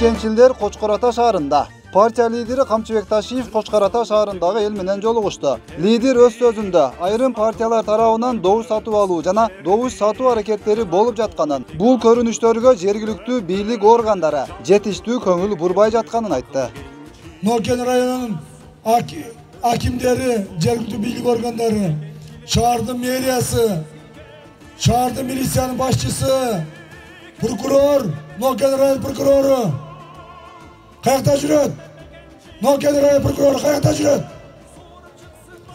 Мекенчилдер Кочкор-Ата шаарында. Партия лидери Камчыбек Ташиев Кочкор-Ата шаарындагы эл менен жолугушту. Лидер өз сөзүндө айрым партиялар тарабынан добуш сатып алуу жана добуш сатуу аракеттери болуп жатканын, бул көрүнүштөргө жергиликтүү бийлик органдары жетиштүү көңүл бурбай жатканын айтты. Нокен районунун акимдери, жергиликтүү бийлик органдары, шаардын мэриясы, шаардын милициянын башчысы, прокурор, Нокен район прокурору каякта жүрөт? Нокен район прокурору каякта жүрөт?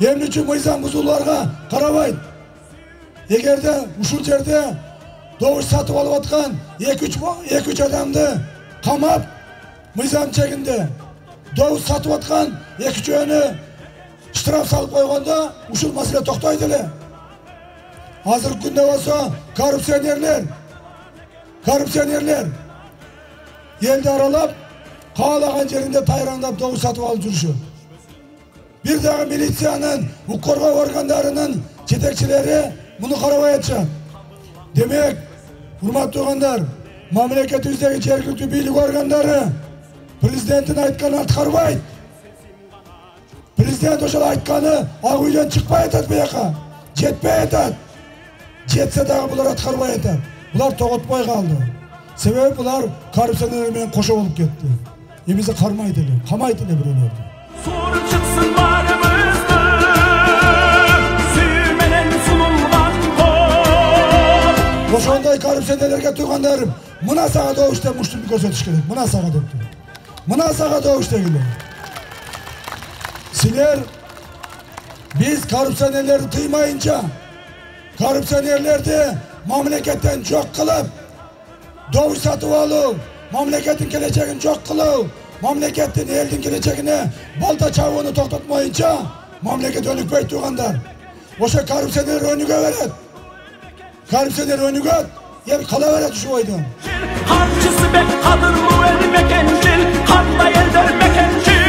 Эмне үчүн мыйзам бузууларга карабайт? Эгерде ушул жерде добуш сатып алып аткан 2-3 адамды камап, мыйзам чегинде добуш сатып аткан 2-3-өнү штраф салып койгондо ушул маселе токтойт эле. Азыркы күндө болсо коррупционерлер элди аралап, каалаган жеринде тайраңдап добуш сатып алып жүрүшөт. Бир дагы милициянын, укук коргоо органдарынын жетекчилери муну карабай атышат. Демек, урматтуу туугандар, мамлекетибиздеги жергиликтүү бийлик органдары президенттин айтканын аткарбайт. Президент ошол айтканы ак үйдөн чыкпай атат буяка, жетпей атат. Жетсе дагы булар аткарбай атат. Булар тоготпой калды. Себеби булар коррупционерлер менен кошо болуп кетти. Эмизе кармайт эле, камайт эле бирөөлөрдү. Sorup çıksın varımızdı, suyu menen sunulgan kol. Ошондой коррупционерлерге туугандарым, мына сага добуш деп муштумду көрсөтүш керек. Мына сага депти. Мына сага добуш дегиле. Силер биз коррупционерлерди тыймайынча, коррупционерлерди мамлекеттен жок кылып, добуш сатып алуу, мамлекеттин келечегин жок кылуу, мамлекеттин элдин келечегине балта чабууну токтотмоюнча мамлекет өнүкпөйт туугандар. Ошо коррупционер өнүгө берет. Коррупционер өнүгөт, эл кала берет ушул бойдон. Harçısı bek kadırlı el mekencil, kanda elder mekencil.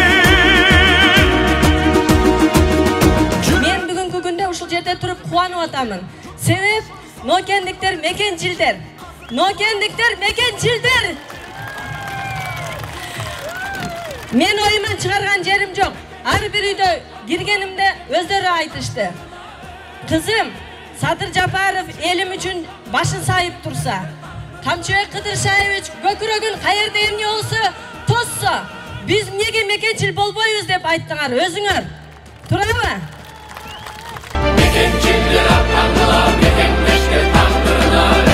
Men бүгүнкү күндө ушул жерде туруп кубанып атамын. Себеп нокендиктер мекенчилдер. Нокендиктер мекенчилдер. Мен оюман чыгарган жерим жок. Ар бир үйдө киргенимде өздөрү айтышты. Кызым, Садыр Жапаров элим үчүн башын сайып турса, Камчыбек Кыдыршаевич көкүрөгүн каерде эмне болсо тосса, биз эмнеге мекенчил болбойбуз деп айттыңар өзүңөр. Турабы? Mekenciller atlandılar, mekenleşke tandırlar.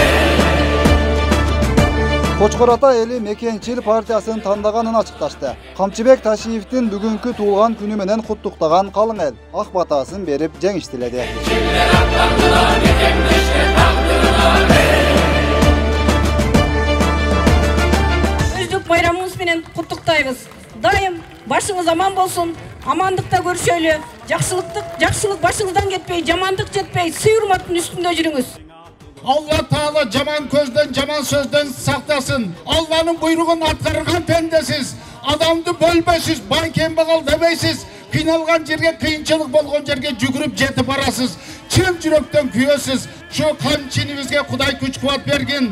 Кочкор-Ата эли Мекенчил партиясын тандагынын ачыкташты. Камчыбек Ташиевдин бүгүнкү туулган күнү менен куттуктаган калың эл ак батасын берип жеңиш тиледи. Mekenciller atlandılar, mekenleşke tandırlar. Өздүк байрамыбыз менен куттуктайбыз. Дайым башыңыз аман болсун, амандыкта көрүшөлү, жакшылык башыңыздан кетпей, жамандык жетпей, сый урматтын үстүндө жүрүңүз. Allah Teala jaman közden, jaman sözden saklasın. Allah'ın buyruğun atkarıgan pendesiz. Adamdı bölmesiz, bay kembagал demeysiz. Kıynalgan жерге, kıyınçılık bolgon жерге жүгүрүп жетip barasız. Çın жүрөктөн kүйösüz. Şu kamçinimizge Kuday güç kuvvet bergin.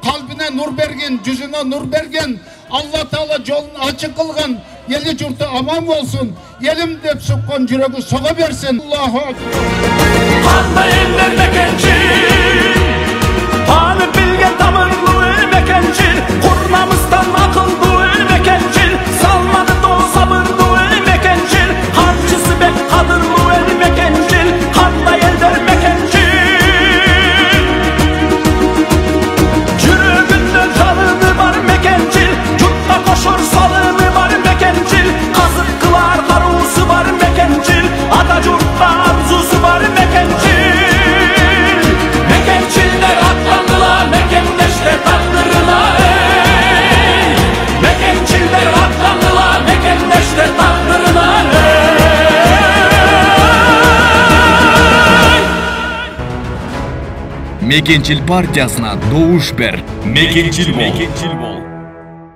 Kalbine nur bergin, yüzüne nur bergin. Allah Teala yolunu açık kılgan. Yeli yurtu aman olsun. Yelim dep sokkan жүрөгү soğa bersin. Allahu Akbar. Kanda eller mekencil, tanı bilgen tamırlı el mekencil, kurnamızdan akıllı el mekencil, salmadı doğ sabırlı el mekencil, harçısı bek kadırlı el mekencil, kanda eller mekencil. Yürüğünden çalını var mekencil, cutta koşur salını var mekencil, kazık kılar karusu var mekencil, Atacurt'ta arzusu var mekencil. Mekenciller atlandılar, mekenleşte taktırılar. Mekenciller atlandılar, mekenleşte taktırılar. Мекенчил партиясына добуш бер. Мекенчил бол.